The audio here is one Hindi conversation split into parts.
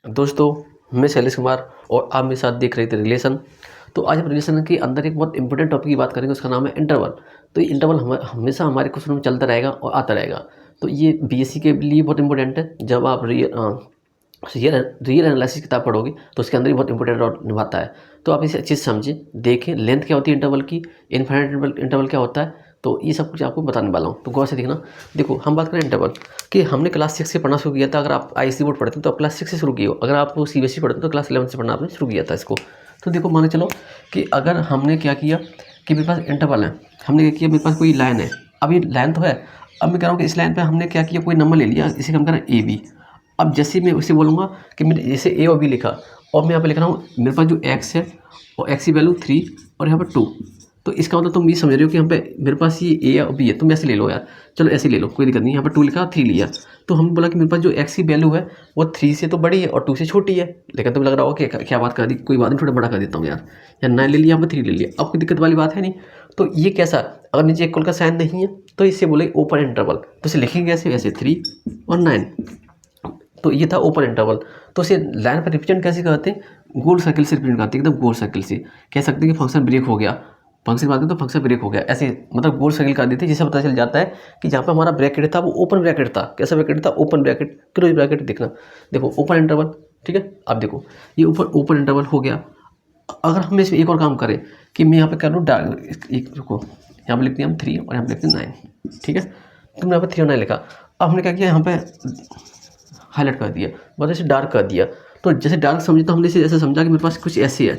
दोस्तों, मैं शैलेश कुमार और आप मेरे साथ देख रहे थे रिलेशन। तो आज हम रिलेशन के अंदर एक बहुत इंपॉर्टेंट टॉपिक की बात करेंगे, उसका नाम है इंटरवल। तो ये इंटरवल हमेशा हमारे क्वेश्चन में चलता रहेगा और आता रहेगा। तो ये बीएससी के लिए बहुत इंपॉर्टेंट है। जब आप रियल एनालिसिस किताब पढ़ोगे तो उसके अंदर ही बहुत इंपॉर्टेंट रोल निभाता है। तो आप इसे अच्छे से समझें, देखें लेंथ क्या होती है इंटरवल की, इनफाइनाइट इंटरवल क्या होता है। तो ये सब कुछ आपको बताने वाला हूँ, तो गौर से देखना। देखो, हम बात करें इंटरवल कि हमने क्लास 6 से पढ़ना शुरू किया था। अगर आप आईएससी बोर्ड पढ़ते हो तो आप क्लास 6 से शुरू किए हो। अगर आप सीबीएसई पढ़ते हो तो क्लास 11 से पढ़ना आपने शुरू किया था इसको। तो देखो, मान के चलो कि अगर हमने क्या किया कि मेरे पास इंटरवल है, हमने क्या किया, मेरे पास कोई लाइन है। अब ये लाइन तो है, अब मैं कह रहा हूँ कि इस लाइन पे हमने क्या किया, कोई नंबर ले लिया, इसे हम कह रहे हैं ए बी। अब जैसे मैं उसे बोलूँगा कि मैंने जैसे ए और बी लिखा, और मैं यहाँ पे लिख रहा हूँ मेरे पास जो एक्स है और एक्स की वैल्यू 3 और यहाँ पर 2। तो इसका मतलब तुम ये समझ रहे हो कि यहाँ पे मेरे पास ये ए और बी है। तुम ऐसे ले लो यार, चलो ऐसे ले लो, कोई दिक्कत नहीं। यहाँ पर 2 लिखा, 3 लिया। तो हमने बोला कि मेरे पास जो एक्स की वैल्यू है वो 3 से तो बड़ी है और 2 से छोटी है। लेकिन तुम्हें लग रहा होगा कि क्या बात कर दी, कोई बात नहीं, थोड़ा बड़ा कर देता हूँ यार। या 9 ले लिया, यहाँ पर 3 ले लिया, अब कोई दिक्कत वाली बात है नहीं। तो ये कैसा, अगर नीचे इक्वल का साइन नहीं है तो इससे बोले ओपन इंटरवल। तो इसे लिखेंगे कैसे, ऐसे 3 और 9। तो ये था ओपन इंटरवल। तो इसे लाइन पर रिप्रेजेंट कैसे करते हैं, गोल सर्कल से रिप्रेजेंट करते हैं, एकदम गोल सर्कल से। कह सकते हैं कि फंक्शन ब्रेक हो गया, फंक्शन बात करें तो फंक्शन ब्रेक हो गया, ऐसे मतलब गोल सर्कल कर देते हैं, जिससे पता चल जाता है कि जहाँ पर हमारा ब्रैकेट था वो ओपन ब्रैकेट था। कैसा ब्रैकेट था, ओपन ब्रैकेट, क्लोज ब्रैकेट। देखना, देखो ओपन इंटरवल, ठीक है। अब देखो ये ओपन इंटरवल हो गया। अगर हम इसमें एक और काम करें कि मैं यहाँ पे कर लूँ एक, रुको, यहाँ पर लिखते हैं हम 3 और यहाँ पर लिखते हैं 9, ठीक है। तुमने यहाँ पर 3 और 9 लिखा। अब हमने क्या किया, यहाँ पे हाईलाइट कर दिया, मतलब इसे डार्क कर दिया। तो जैसे डार्क समझे तो हमने इसे ऐसे समझा कि मेरे पास कुछ ऐसे है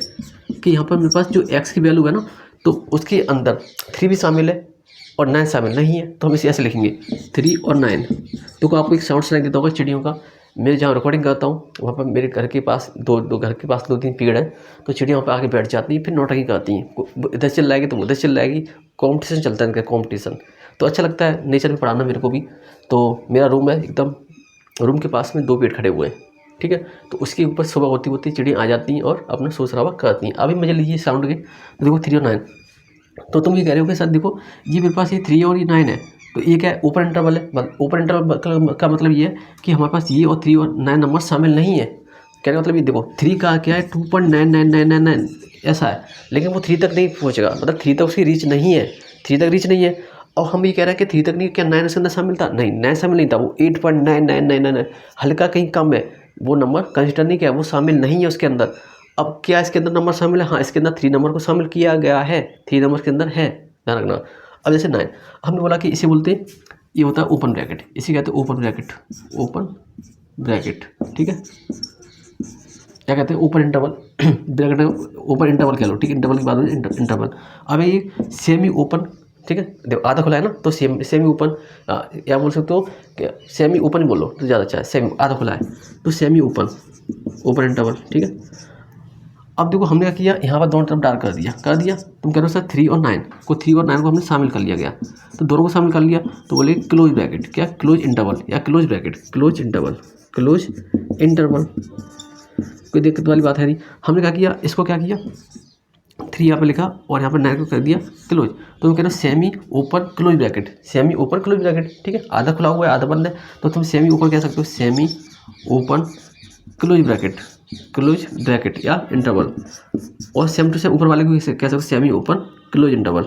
कि यहाँ पर मेरे पास जो एक्स की वैल्यू है ना, तो उसके अंदर 3 भी शामिल है और 9 शामिल नहीं है। तो हम इसे ऐसे लिखेंगे 3 और 9। तो आपको एक साउंड सुनाई देता होगा चिड़ियों का। मैं जहाँ रिकॉर्डिंग करता हूँ वहाँ पर मेरे घर के पास दो तीन पेड़ हैं। तो चिड़िया वहाँ पर आके बैठ जाती हैं, फिर नौटंकी करती हैं। इधर चल जाएगी तो उधर चल जाएगी, कॉम्पिटिशन चलता है इनका, कॉम्पिटिशन। तो अच्छा लगता है नेचर में पढ़ाना मेरे को भी। तो मेरा रूम है एकदम, रूम के पास में 2 पेड़ खड़े हुए हैं, ठीक है। तो उसके ऊपर सुबह होती होती चिड़िया आ जाती हैं और अपना शोर शराबा करती हैं। अभी मुझे लीजिए साउंड के, तो देखो 3 और 9। तो तुम ये कह रहे हो कि सर देखो ये मेरे पास ये 3 और ये 9 है, तो ये क्या है, ओपन इंटरवल है। ओपन इंटरवल का मतलब ये है कि हमारे पास ये और 3 और 9 नंबर शामिल नहीं है। कहने का मतलब ये देखो 3 का क्या है, 2.99999 ऐसा है, लेकिन वो 3 तक नहीं पहुँचेगा, मतलब 3 तक उसकी रीच नहीं है, 3 तक रीच नहीं है। और हम ये कह रहे हैं कि 3 तक नहीं, क्या 9 उसके अंदर शामिल था, नहीं 9 शामिल नहीं था, वो 8.9999 हल्का कहीं कम है, वो नंबर कंसिडर नहीं किया, वो शामिल नहीं है उसके अंदर। अब क्या इसके अंदर नंबर शामिल है, हाँ इसके अंदर 3 नंबर को शामिल किया गया है, 3 नंबर के अंदर है, ध्यान रखना। अब जैसे 9 हमने बोला कि इसे बोलते हैं, ये होता है ओपन ब्रैकेट, इसे कहते हैं ओपन ब्रैकेट, ओपन ब्रैकेट, ठीक है। क्या कहते हैं, open interval bracket, open interval कह लो, ठीक है। इंटरवल के बाद में इंटरवल। अब ये सेमी ओपन, ठीक है, देखो आधा खुला है ना, तो सेमी ओपन, या बोल सकते हो कि सेमी ओपन ही बोलो तो ज़्यादा अच्छा है। सेमी आधा खुला है तो सेमी ओपन, ओपन इंटरवल, ठीक है। अब देखो हमने क्या किया, यहाँ पर दोनों तरफ डार्क कर दिया। तुम कह रहे हो सर 3 और 9 को, 3 और 9 को हमने शामिल कर लिया गया, तो दोनों को शामिल कर लिया। तो बोले क्लोज ब्रैकेट, क्या क्लोज इंटरवल या close bracket, close interval, close interval, कोई दिक्कत वाली बात है नहीं। हमने क्या किया, इसको क्या किया, 3 यहाँ पे लिखा और यहाँ पर 9 को कर दिया क्लोज। तो हम कह रहे हो semi open close bracket, semi open close bracket, ठीक है। आधा खुला हुआ है आधा बंद है, तो तुम सेमी ओपन कह सकते हो, semi open close bracket, close bracket या इंटरवल। और सेम टू सेम ऊपर वाले को कह सकते हो semi open close interval,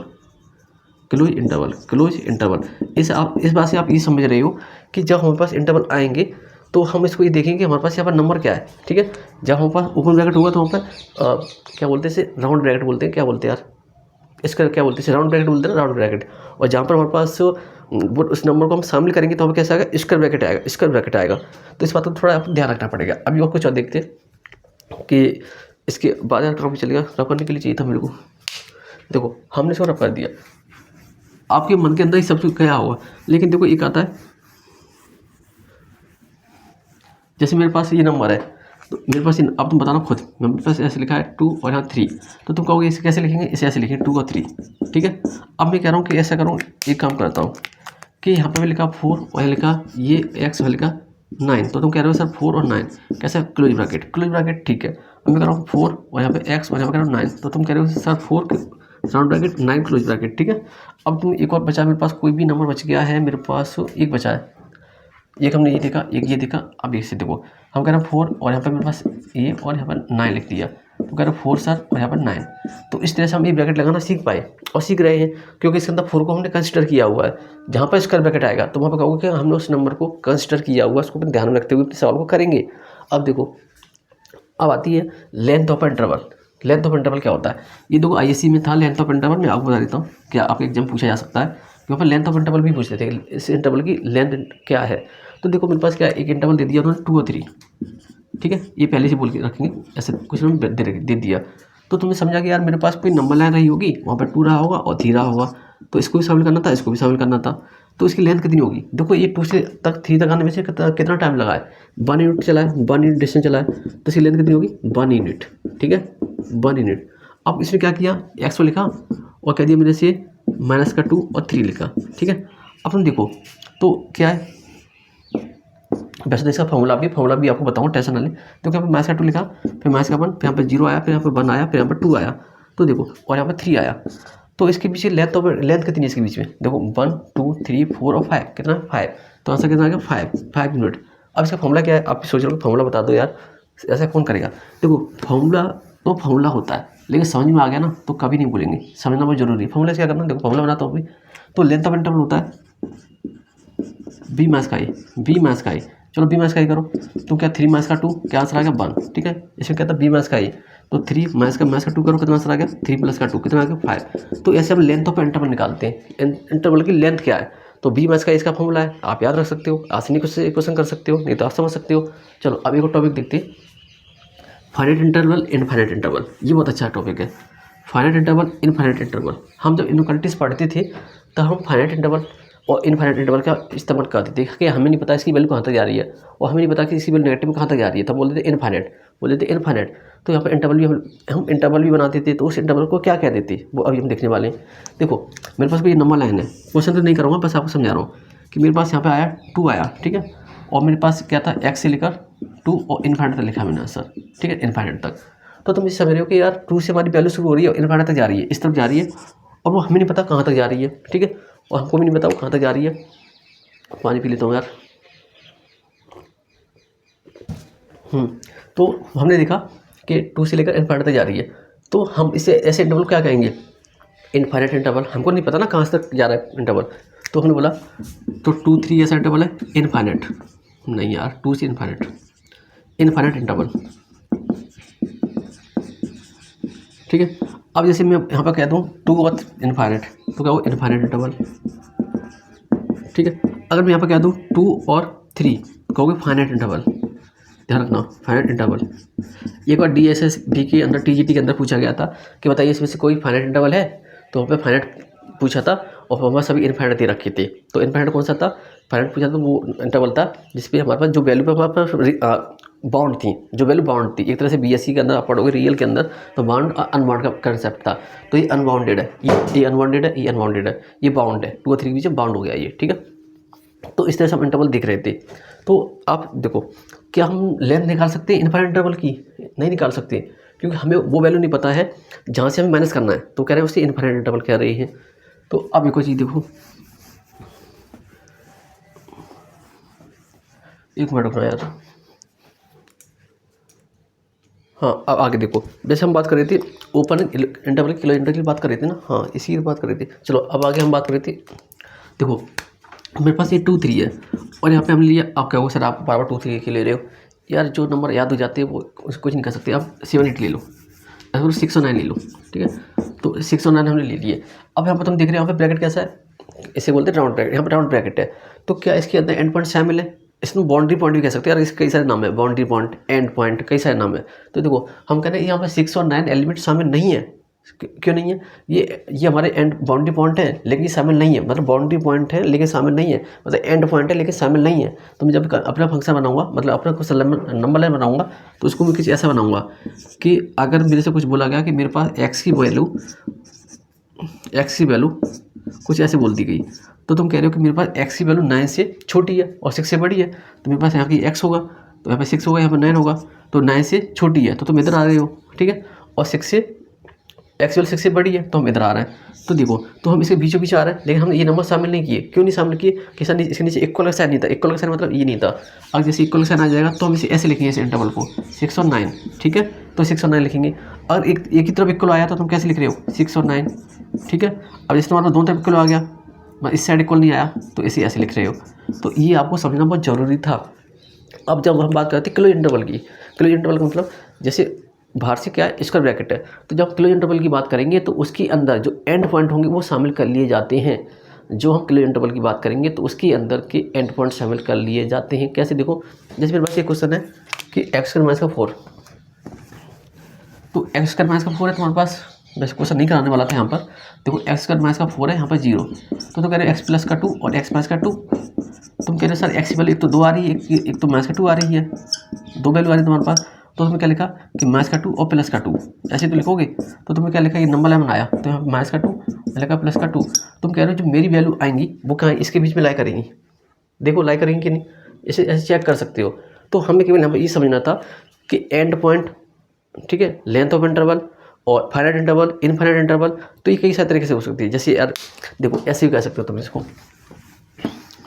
close interval, close interval. इस बात से आप ये समझ रहे हो कि जब हमारे पास इंटरवल आएंगे तो हम इसको ये देखेंगे हमारे पास यहाँ पर नंबर क्या है, ठीक है। जब हमारे पास ओपन ब्रैकेट होगा तो वहाँ पर क्या बोलते हैं इसे, राउंड ब्रैकेट बोलते हैं, क्या बोलते हैं यार इसका, क्या बोलते हैं, राउंड ब्रैकेट बोलते हैं ना, राउंड ब्रैकेट। और जहाँ पर हमारे पास वो उस नंबर को हम शामिल करेंगे तो हमें कैसा आएगा, स्क्वायर ब्रैकेट आएगा, स्क्वायर ब्रैकेट आएगा। तो इस बात को थोड़ा आपको ध्यान रखना पड़ेगा। अभी और कुछ और देखते हैं कि इसके बाद यार काम चलेगा, रब करने के लिए चाहिए था मेरे को। देखो हमने इसको रब कर दिया, आपके मन के अंदर ही सब कुछ क्या होगा। लेकिन देखो एक आता है, जैसे मेरे पास ये नंबर है, तो मेरे पास अब तुम बताना खुद, मेरे पास ऐसे लिखा है 2 और यहाँ 3, तो तुम कहोगे इसे कैसे लिखेंगे, इसे ऐसे लिखेंगे 2 और 3, ठीक है। अब मैं कह रहा हूँ कि ऐसा करूँ, एक काम करता हूँ कि यहाँ पे लिखा 4 और यहाँ लिखा ये एक्स, लिखा 9, तो तुम कह रहे हो सर 4 और 9 कैसा, क्लोज ब्रैकेट, क्लोज ब्रैकेट, ठीक है। अब मैं कह रहा हूँ 4 और यहाँ पे एक्स और यहाँ पे कह रहा हूँ 9, तो तुम कह रहे हो sir 4 round bracket 9 close bracket, ठीक है। अब तुम एक और बचा, मेरे पास कोई भी नंबर बच गया है, मेरे पास एक बचा है, एक हमने ये देखा, एक ये देखा। अब एक से देखो, हम कह रहे हैं 4 और यहाँ पर मेरे पास ये और यहाँ पर 9 लिख दिया, तो कह रहे हैं 4 सर और यहाँ पर 9। तो इस तरह से हम ये ब्रैकेट लगाना सीख पाए और सीख रहे हैं, क्योंकि इसके अंदर 4 को हमने कंसिडर किया हुआ है। जहाँ पर स्क्वायर ब्रैकेट आएगा तो वहाँ पर कहोगे कि हमने उस नंबर को कंसिडर किया हुआ है, उसको अपने ध्यान में रखते हुए अपने सवाल को करेंगे। अब देखो, अब आती है length of interval. Length of interval क्या होता है, ये देखो आईएससी में था लेंथ ऑफ इंटरवल। मैं आपको बता देता हूँ, क्या आपके एग्जाम पूछा जा सकता है, क्योंकि पर लेंथ ऑफ इंटरवल भी पूछते थे, इस इंटरवल की लेंथ क्या है। तो देखो मेरे पास क्या है, एक इंटरवल दे दिया उन्होंने 2 और 3, ठीक है, ये पहले से बोल के रखेंगे, ऐसे कुछ उन्होंने दे दिया। तो तुमने समझा कि यार मेरे पास कोई नंबर लाइन रही होगी, वहाँ पर 2 रहा होगा और 3 रहा होगा, तो इसको भी शामिल करना था, इसको भी शामिल करना था। तो इसकी लेंथ कितनी होगी, देखो ये 2 से तक 3 तक आने में से कितना टाइम लगा है, 1 यूनिट चला है, 1 यूनिट डिस्टेंस चला है, तो इसकी लेंथ कितनी होगी 1 यूनिट, ठीक है, 1 यूनिट। अब इसमें क्या किया, एक्स को लिखा और कह दिया मेरे से माइनस का 2 और 3 लिखा, ठीक है। अब तुम देखो तो क्या है, वैसे तो इसका फॉर्मूला भी आपको बताऊँ, टेंशन ना लें। तो क्या माइनस का 2 लिखा, फिर माइनस का 1, फिर यहाँ पर 0 आया, फिर यहाँ पर 1 आया, फिर यहाँ पर 2 आया, तो देखो और यहाँ पर 3 आया। तो इसके पीछे लेंथ कितनी है इसके बीच में, देखो 1 2 3 4 और 5, कितना 5, तो आंसर कितना आ गया 5 यूनिट। अब इसका फॉर्मूला क्या है, आप सोच रहे हो फॉर्मूला बता दो यार, ऐसा कौन करेगा। देखो फॉर्मूला तो फॉर्मूला होता है, लेकिन समझ में आ गया ना तो कभी नहीं भूलेंगे, समझना बहुत जरूरी है। फॉर्मूला क्या करना, देखो फॉर्मूला बनाता हूँ अभी। तो लेंथ ऑफ इंटरवल होता है बी माइनस का आई, चलो बी माइनस का आई करो, तो क्या 3 माइनस का 2, क्या आंसर आ गया 1, ठीक है। इसमें क्या था बी माइनस का आई, तो 3 माइनस का 2 करो, कितना आंसर आ गया 3 प्लस का 2, कितना आ गया 5। तो ऐसे हम लेंथ ऑफ इंटरवल निकालते हैं, इंटरवल की लेंथ क्या है। तो बी माइनस का इसका फॉर्मूला है, आप याद रख सकते हो, आसानी से क्वेश्चन कर सकते हो, नहीं तो आप समझ सकते हो। चलो अब एक और टॉपिक देखते हैं, फाइनाइट इंटरवल, इनफाइनाइट इंटरवल। ये बहुत अच्छा टॉपिक है, फाइनाइट इंटरवल, इनफाइनाइट इंटरवल। हम जब इनक्वालिटीज पढ़ते थे तो हम फाइनाइट इंटरवल और इनफाइनाइट इंटरवल का इस्तेमाल करते थे कि हमें नहीं पता इसकी वैल्यू कहाँ तक जा रही है, और हमें नहीं पता कि इसकी वैल्यू नेगेटिव में कहाँ तक जा रही है, तब बोलते थे इनफाइनाइट, बोलते थे इनफाइनाइट। तो यहाँ पर इंटरवल भी हम इंटरवल भी बनाते थे, तो उस इंटरवल को क्या कह देते वो अभी हम देखने वाले हैं। देखो मेरे पास कोई नंबर लाइन है, क्वेश्चन तो नहीं करूँगा, बस आपको समझा रहा हूँ कि मेरे पास यहाँ पे आया 2 आया, ठीक है, और मेरे पास क्या था एक्स से लेकर 2 और इनफाइनाइट तक लिखा मैंने आंसर, ठीक है, इनफाइनाइट तक। तो तुम ये समझ रहे हो कि यार 2 से हमारी वैल्यू शुरू हो रही है और इनफाइनाइट तक जा रही है, इस तरफ जा रही है, और वो हमें नहीं पता कहाँ तक जा रही है, ठीक है, और हमको भी नहीं पता वो कहाँ तक जा रही है। पानी पी लेता हूँ यार। तो हमने देखा कि 2 से लेकर इनफाइनाइट तक जा रही है, तो हम इसे ऐसे इंटरवल क्या कहेंगे, इनफाइनाइट इंटरवल। हमको नहीं पता ना कहाँ तक जा रहा है इंटरवल, तो हमने बोला तो 2 3 ऐसा इंटरवल है इनफाइनाइट, नहीं यार 2 से इनफाइनाइट इंटरवल, ठीक है। अब जैसे मैं यहाँ पर कह दूँ 2 और इनफाइनाइट, तो क्या हो इनफाइनाइट इंटरवल, ठीक है। अगर मैं यहाँ पर कह दूँ 2 और 3, कहोगे फाइनाइट इंटरवल, ध्यान रखना फाइनाइट इंटरवल। एक बार DSSB के अंदर TGT के अंदर पूछा गया था कि बताइए इसमें से कोई फाइनाइट इंटरवल है, तो वहाँ पे फाइनाइट पूछा था और हमारे सभी इनफाइनाइट दे रखे थे। तो इनफाइनाइट कौन सा था, फाइनाइट पूछा था, वो इंटरवल था जिसपे हमारे पास जो वैल्यू पे हमारे पास बाउंड थी, जो वैल्यू बाउंड थी। एक तरह से BSc के अंदर आप पढ़ोगे रियल के अंदर, तो बाउंड अनबाउंड का कंसेप्ट था। तो ये अनबाउंडेड है, ये अनबाउंडेड है, ये अनबाउंडेड है, ये बाउंड है, 2 और 3 के बीच बाउंड हो गया ये, ठीक है। तो इस तरह से हम इंटरवल दिख रहे थे। तो आप देखो, क्या हम लेंथ निकाल सकते हैं इनफाइनाइट इंटरवल की, नहीं निकाल सकते, क्योंकि हमें वो वैल्यू नहीं पता है जहाँ से हमें माइनस करना है, तो कह रहे हैं उससे इनफाइनाइट इंटरवल कह रही है। तो अब एक और चीज़ देखो, एक मिनट रुकना यार, हाँ अब आगे देखो, जैसे हम बात कर रहे थे ओपन इंटरवल किलोमीटर की बात कर रहे थे ना, हाँ इसी की बात कर रहे थे। चलो अब आगे हम बात कर रहे थे, देखो मेरे पास ये 2 3 है और यहाँ पे हम लिया, आप कहोगे सर आप बार बार 2 3 के ले रहे हो, यार जो नंबर याद हो जाते हैं वो उसको कुछ नहीं कर सकते। आप 7 8 ले लो, ऐसा 6 और 9 ले लो, ठीक है। तो 6 और 9 हमने ले लिए। अब यहाँ पर तुम देख रहे हो यहाँ पे ब्रैकेट कैसा है, इसे बोलते हैं राउंड ब्रैकेट, यहाँ पर राउंड ब्रैकेट है। तो क्या इसके अंदर एंड पॉइंट शामिल है, इसमें बाउंड्री पॉइंट भी कह सकते हैं यार, इसके कई सारे नाम है, बाउंड्री पॉइंट, एंड पॉइंट, कई सारे नाम है। तो देखो हम कह रहे हैं यहाँ पर 6 और 9 एलिमेंट शामिल नहीं है, क्यों नहीं है, ये हमारे एंड बाउंड्री पॉइंट है लेकिन ये शामिल नहीं है, मतलब बाउंड्री पॉइंट है लेकिन शामिल नहीं है, मतलब एंड पॉइंट है लेकिन शामिल नहीं है। तो मैं जब अपना फंक्शन बनाऊंगा, मतलब अपना कुछ नंबर लाइन बनाऊंगा, तो उसको मैं कुछ ऐसा बनाऊंगा कि अगर मेरे से कुछ बोला गया कि मेरे पास एक्स की वैल्यू कुछ ऐसे बोल दी गई, तो तुम कह रहे हो कि मेरे पास एक्स की वैल्यू 9 से छोटी है और 6 से बड़ी है, तो मेरे पास यहाँ की एक्स होगा, तो यहाँ पर 6 होगा, यहाँ पर 9 होगा, तो 9 से छोटी है तो तुम इधर आ रहे हो, ठीक है, और 6 से एक्चुअल 6 से बड़ी है तो हम इधर आ रहे हैं। तो देखो, तो हम इसके बीचों बीच आ रहे हैं, लेकिन हमने ये नंबर शामिल नहीं किए। क्यों नहीं शामिल किए कि सर इसके नीचे इक्वल का साइन नहीं था। इक्वल का साइन मतलब ये नहीं था। अब जैसे इक्वल का साइन आ जाएगा तो हम इसे ऐसे लिखेंगे, इस इंटरवल को 6 और 9, ठीक है। तो 6 और 9 लिखेंगे। अगर एक ही तरफ इक्वल आया तो तुम कैसे लिख रहे हो, 6 और 9, ठीक है। अब जैसे तुम्हारा दोनों तरफ इक्वल आ गया, इस साइड इक्वल नहीं आया तो इसे ऐसे लिख रहे हो। तो ये आपको समझना बहुत ज़रूरी था। अब जब हम बात करते हैं क्लोज इंटरवल की, क्लोज इंटरवल का मतलब जैसे बाहर से क्या है, स्क्वायर ब्रैकेट है। तो जब क्लोज इंटरवल की बात करेंगे तो उसके अंदर जो एंड पॉइंट होंगे वो शामिल कर लिए जाते हैं। जो हम क्लोज इंटरवल की बात करेंगे तो उसके अंदर के एंड पॉइंट शामिल कर लिए जाते हैं। कैसे, देखो जैसे मेरे पास एक क्वेश्चन है कि एक्स स्क्वायर माइनस का 4, तो एक्स स्क्वायर माइनस का 4 है तुम्हारे पास। वैसे क्वेश्चन नहीं कराने वाला था यहाँ पर। देखो एक्स स्क्वायर माइनस का 4 है, यहाँ पर 0। तो कह रहे हो एक्स प्लस का 2 और एक्स माइनस का 2। तुम कह रहे हो सर एक्स की वैल्यू एक तो 2 आ रही है, एक तो माइनस का 2 आ रही है, 2 वैल्यू आ रही है तुम्हारे पास। तो तुमने क्या लिखा कि माइनस का 2 और प्लस का 2, ऐसे तो लिखोगे। तो तुमने क्या लिखा, ये नंबर लाइन बनाया तो यहाँ माइनस का 2 लिखा प्लस का 2। तुम कह रहे हो जो मेरी वैल्यू आएंगी वो कहाँ, इसके बीच में लाई करेंगी। देखो लाई करेंगी कि नहीं, इसे ऐसे चेक कर सकते हो। तो हमें केवल यहाँ पर ये समझना था कि एंड पॉइंट, ठीक है, लेंथ ऑफ इंटरवल और फाइनाइट इंटरवल, इनफाइनाइट इंटरवल। तो ये कई सारे तरीके से हो सकती है। जैसे यार देखो ऐसे भी कह सकते हो तुम इसको,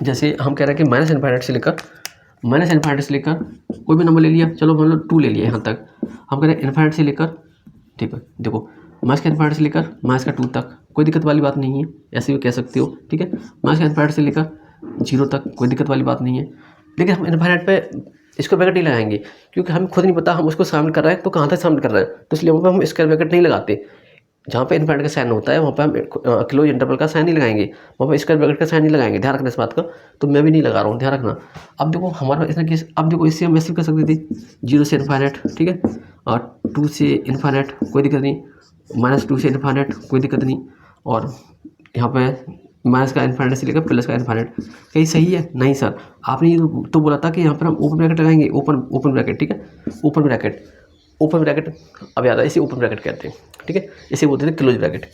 जैसे हम कह रहे हैं कि माइनस इनफाइनाइट से लेकर कोई भी नंबर ले लिया, चलो मतलब 2 ले लिया यहाँ तक। हम कह रहे हैं इनफाइनाइट से लेकर, ठीक है, देखो माइनस का इनफाइनाइट से लेकर माइनस का 2 तक, कोई दिक्कत वाली बात नहीं है, ऐसे भी कह सकते हो, ठीक है। माइनस का इनफाइनाइट से लेकर 0 तक, कोई दिक्कत वाली बात नहीं है। लेकिन हम इनफाइनाइट पे इसको ब्रैकेट नहीं लगाएंगे, क्योंकि हमें खुद नहीं पता हम उसको शामिल कर रहे हैं तो कहाँ तक शामिल कर रहे हैं। तो इसलिए वहाँ पर हम स्क्वायर ब्रैकेट नहीं लगाते। जहाँ पे इनफाइनाइट का साइन होता है वहाँ पे हम क्लोज इंटरवल का साइन नहीं लगाएंगे, वहाँ पे स्क्वायर ब्रैकेट का साइन नहीं लगाएंगे। ध्यान रखना इस बात का। तो मैं भी नहीं लगा रहा हूँ, ध्यान रखना। अब देखो हमारा इतना केस, अब देखो इससे हम वैसे कर सकते थे 0 से इनफाइनाइट, ठीक है, और 2 से इनफाइनाइट कोई दिक्कत नहीं, -2 से इनफाइनाइट कोई दिक्कत नहीं, और यहाँ पे माइनस का इनफाइनाइट से लेकर प्लस का इनफाइनाइट। कहीं सही है? नहीं सर, आपने ये तो बोला था कि यहाँ पर हम ओपन ब्रैकेट लगाएंगे, ओपन ब्रैकेट, ठीक है, ओपन ब्रैकेट अब याद है, इसे ओपन ब्रैकेट कहते हैं, ठीक है। इसे बोलते हैं क्लोज ब्रैकेट।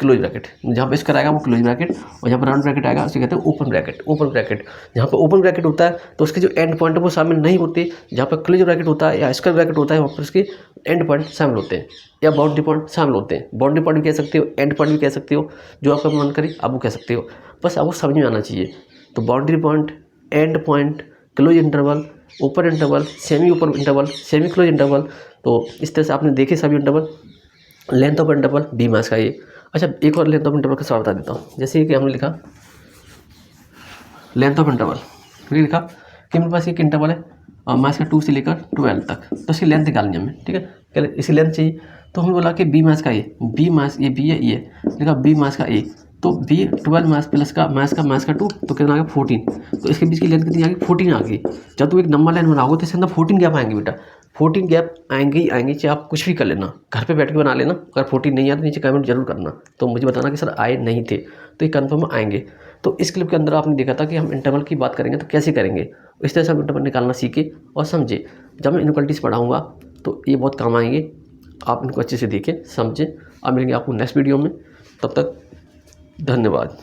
जहाँ पे इसका आएगा वो क्लोज ब्रैकेट, और जहाँ पर राउंड ब्रैकेट आएगा उसे कहते हैं ओपन ब्रैकेट। जहाँ पर ओपन ब्रैकेट होता है तो उसके जो एंड पॉइंट है वो शामिल नहीं होते। जहाँ पर क्लोज ब्रैकेट होता है या स्क्वायर ब्रैकेट होता है वहाँ पर उसके एंड पॉइंट शामिल होते हैं या बाउंड्री पॉइंट शामिल होते हैं। बाउंड्री पॉइंट भी कह सकते हो, एंड पॉइंट भी कह सकते हो, जो आपका मन करे आप वो कह सकते हो। बस आपको समझ में आना चाहिए। तो boundary point, end point, close interval, open interval, semi open interval, semi close interval. तो इस तरह से आपने देखे सभी इंटरवल। लेंथ ऑफ इंटरवल बी मास का ये। अच्छा, एक और लेंथ ऑफ इंटरवल का सवाल बता देता हूँ। जैसे कि हमने लिखा लेंथ ऑफ इंटरवल, फिर लिखा कि मेरे पास एक इंटरवल है मास का 2 से लेकर 12 तक, तो इसकी लेंथ निकालनी है हमें, ठीक है। इसकी लेंथ चाहिए तो हमने बोला कि बी मास का ए, बी मास ये बी है, ये लिखा बी मास का ए, तो बी 12 मास प्लस का मास का 2, तो कितना आ गया 14। तो इसके बीच की लेंथ कितनी आ गई, 14 आ गई। जब तुम एक नंबर लाइन बनाओगे तो इसके अंदर 14 गैप आएंगे बेटा, 14 गैप आएंगे ही आएंगे, चाहे आप कुछ भी कर लेना, घर पे बैठ के बना लेना। अगर 14 नहीं आया तो नीचे कमेंट जरूर करना, तो मुझे बताना कि सर आए नहीं थे, तो ये कन्फर्म आएंगे। तो इस क्लिप के अंदर आपने देखा था कि हम इंटरवल की बात करेंगे तो कैसे करेंगे। इस तरह से हम इंटरवल निकालना सीखे और समझे। जब मैं इनक्वालिटीज़ पढ़ाऊँगा तो ये बहुत काम आएंगे, आप इनको अच्छे से देखें, समझें। अब मिलेंगे आपको नेक्स्ट वीडियो में, तब तक धन्यवाद।